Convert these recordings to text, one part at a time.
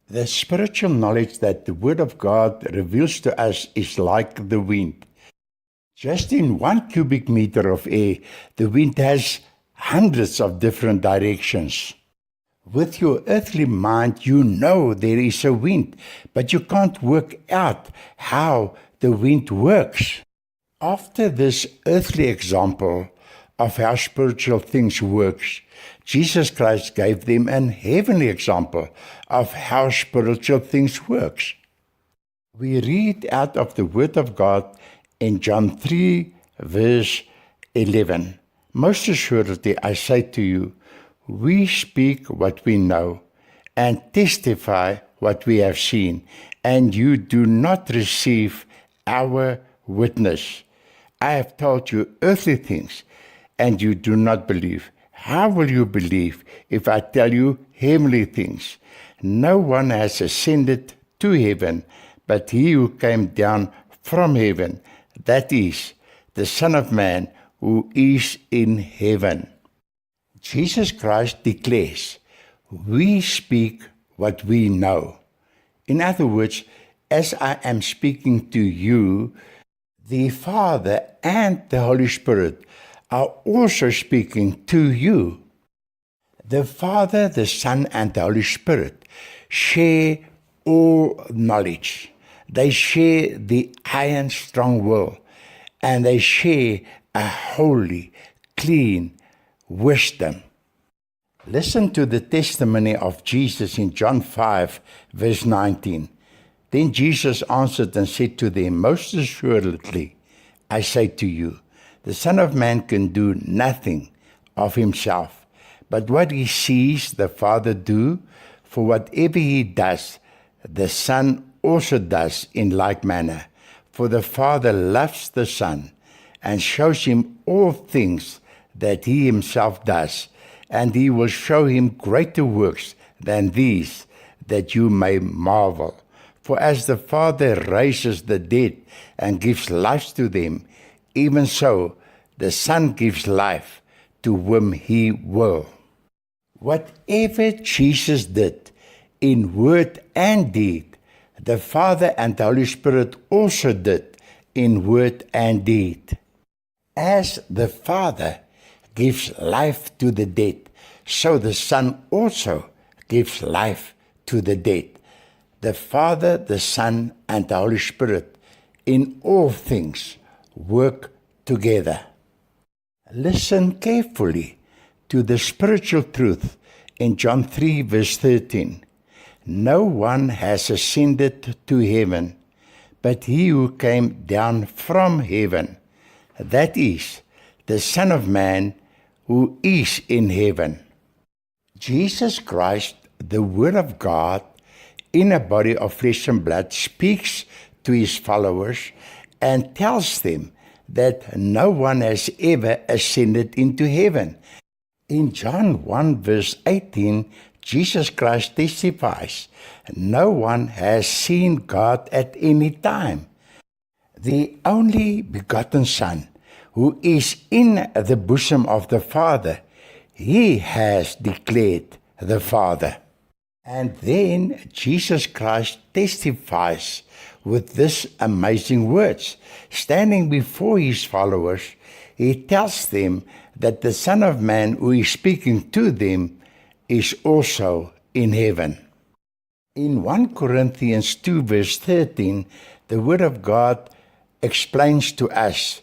The spiritual knowledge that the Word of God reveals to us is like the wind. Just in 1 cubic meter of air, the wind has hundreds of different directions. With your earthly mind, you know there is a wind, but you can't work out how the wind works. After this earthly example of how spiritual things works, Jesus Christ gave them an heavenly example of how spiritual things works. We read out of the Word of God in John 3, verse 11. Most assuredly, I say to you, we speak what we know and testify what we have seen, and you do not receive our witness. I have told you earthly things, and you do not believe. How will you believe if I tell you heavenly things? No one has ascended to heaven, but he who came down from heaven, that is, the Son of Man who is in heaven. Jesus Christ declares, we speak what we know. In other words, as I am speaking to you, the Father and the Holy Spirit are also speaking to you. The Father, the Son, and the Holy Spirit share all knowledge. They share the iron strong will, and they share a holy, clean wisdom. Listen to the testimony of Jesus in John 5, verse 19. Then Jesus answered and said to them, most assuredly, I say to you, the Son of Man can do nothing of himself, but what he sees the Father do, for whatever he does, the Son also does in like manner. For the Father loves the Son and shows him all things that he himself does, and he will show him greater works than these, that you may marvel. For as the Father raises the dead and gives life to them, even so the Son gives life to whom he will. Whatever Jesus did in word and deed, the Father and the Holy Spirit also did in word and deed. As the Father gives life to the dead, so the Son also gives life to the dead. The Father, the Son, and the Holy Spirit in all things work together. Listen carefully to the spiritual truth in John 3, verse 13. No one has ascended to heaven, but he who came down from heaven, that is, the Son of Man who is in heaven. Jesus Christ, the Word of God, in a body of flesh and blood, speaks to his followers and tells them that no one has ever ascended into heaven. In John 1, verse 18, Jesus Christ testifies, no one has seen God at any time. The only begotten Son, who is in the bosom of the Father, he has declared the Father. And then Jesus Christ testifies with these amazing words. Standing before his followers, he tells them that the Son of Man who is speaking to them is also in heaven. In 1 Corinthians 2, verse 13, the Word of God explains to us,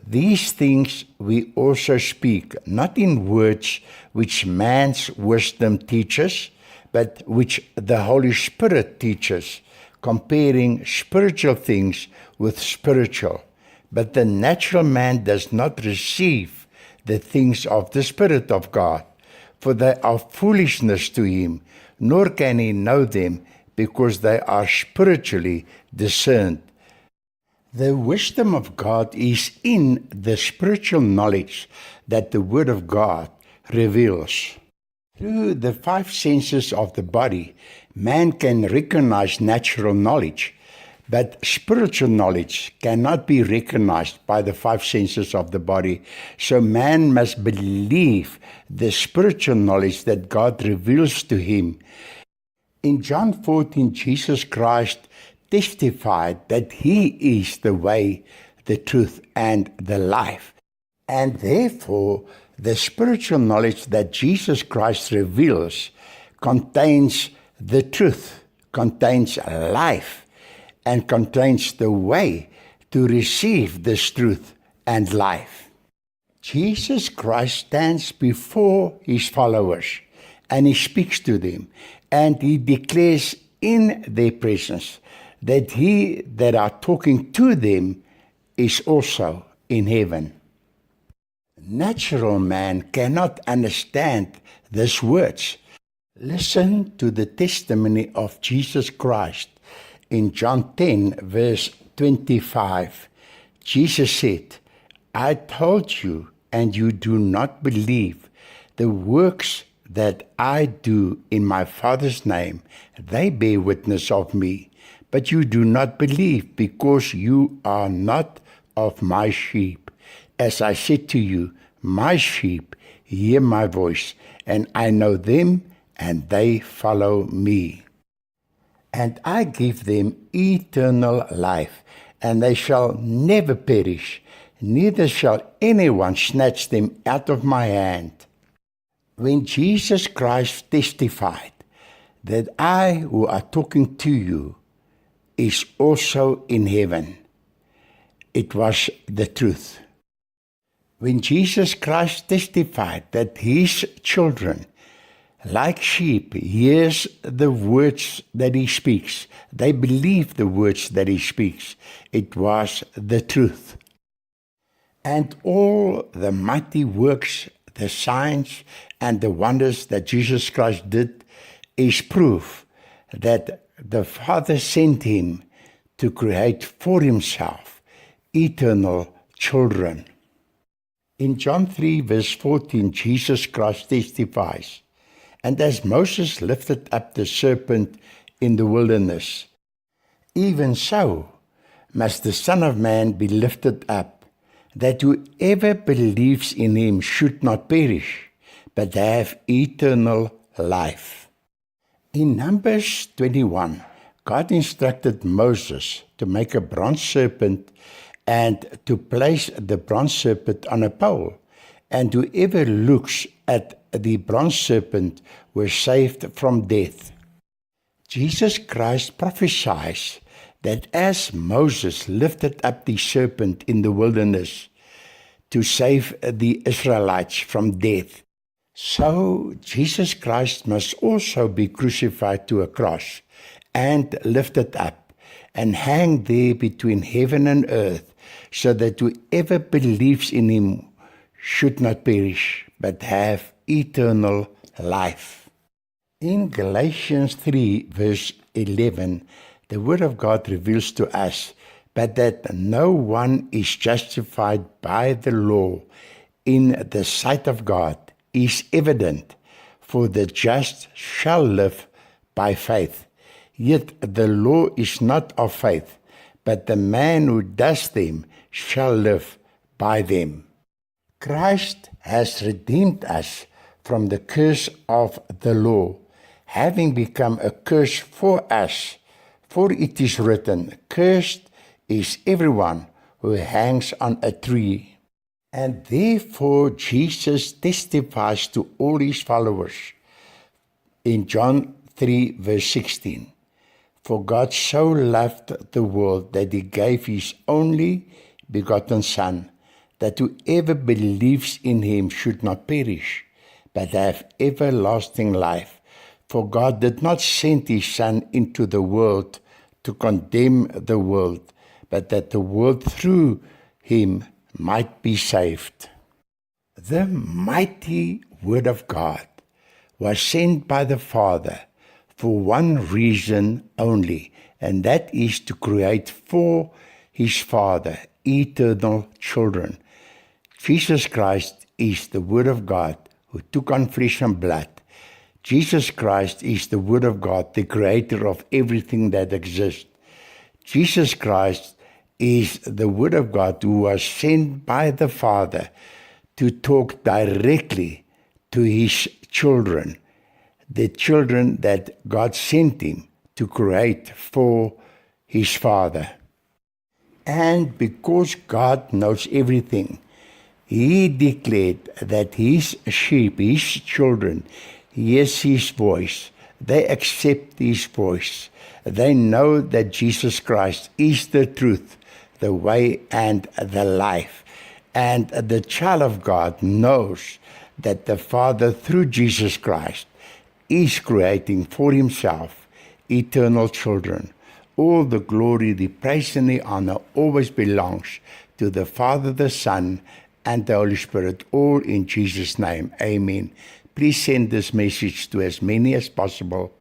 these things we also speak, not in words which man's wisdom teaches, but which the Holy Spirit teaches, comparing spiritual things with spiritual. But the natural man does not receive the things of the Spirit of God, for they are foolishness to him, nor can he know them, because they are spiritually discerned. The wisdom of God is in the spiritual knowledge that the Word of God reveals. Through the 5 senses of the body, man can recognize natural knowledge, but spiritual knowledge cannot be recognized by the 5 senses of the body. So man must believe the spiritual knowledge that God reveals to him. In John 14, Jesus Christ testified that He is the way, the truth, and the life. And therefore, the spiritual knowledge that Jesus Christ reveals contains the truth, contains life, and contains the way to receive this truth and life. Jesus Christ stands before His followers and He speaks to them, and He declares in their presence that He that are talking to them is also in heaven. Natural man cannot understand these words. Listen to the testimony of Jesus Christ. In John 10, verse 25, Jesus said, I told you, and you do not believe. The works that I do in my Father's name, they bear witness of me. But you do not believe, because you are not of my sheep. As I said to you, my sheep hear my voice, and I know them, and they follow me. And I give them eternal life, and they shall never perish, neither shall anyone snatch them out of my hand. When Jesus Christ testified that I who are talking to you is also in heaven, it was the truth. When Jesus Christ testified that His children, like sheep, hears the words that He speaks, they believe the words that He speaks, it was the truth. And all the mighty works, the signs, and the wonders that Jesus Christ did is proof that the Father sent Him to create for Himself eternal children. In John 3, verse 14, Jesus Christ testifies, and as Moses lifted up the serpent in the wilderness, even so must the Son of Man be lifted up, that whoever believes in Him should not perish, but have eternal life. In Numbers 21, God instructed Moses to make a bronze serpent and to place the bronze serpent on a pole, and whoever looks at the bronze serpent was saved from death. Jesus Christ prophesies that as Moses lifted up the serpent in the wilderness to save the Israelites from death, so Jesus Christ must also be crucified to a cross and lifted up and hang there between heaven and earth, so that whoever believes in Him should not perish, but have eternal life. In Galatians 3, verse 11, the Word of God reveals to us, but that no one is justified by the law in the sight of God is evident, for the just shall live by faith. Yet the law is not of faith, but the man who does them shall live by them. Christ has redeemed us from the curse of the law, having become a curse for us. For it is written, cursed is everyone who hangs on a tree. And therefore Jesus testifies to all His followers in John 3, verse 16. For God so loved the world that He gave His only begotten Son, that whoever believes in Him should not perish, but have everlasting life. For God did not send His Son into the world to condemn the world, but that the world through Him might be saved. The mighty Word of God was sent by the Father for one reason only, and that is to create for His Father eternal children. Jesus Christ is the Word of God who took on flesh and blood. Jesus Christ is the Word of God, the creator of everything that exists. Jesus Christ is the Word of God who was sent by the Father to talk directly to His children. the children that God sent him to create for his Father. And because God knows everything, he declared that his sheep, his children, hear his voice. They accept his voice. They know that Jesus Christ is the truth, the way, and the life. And the child of God knows that the Father, through Jesus Christ, is creating for himself eternal children. All the glory, the praise, and the honor always belongs to the Father, the Son, and the Holy Spirit, all in Jesus' name. Amen. Please send this message to as many as possible.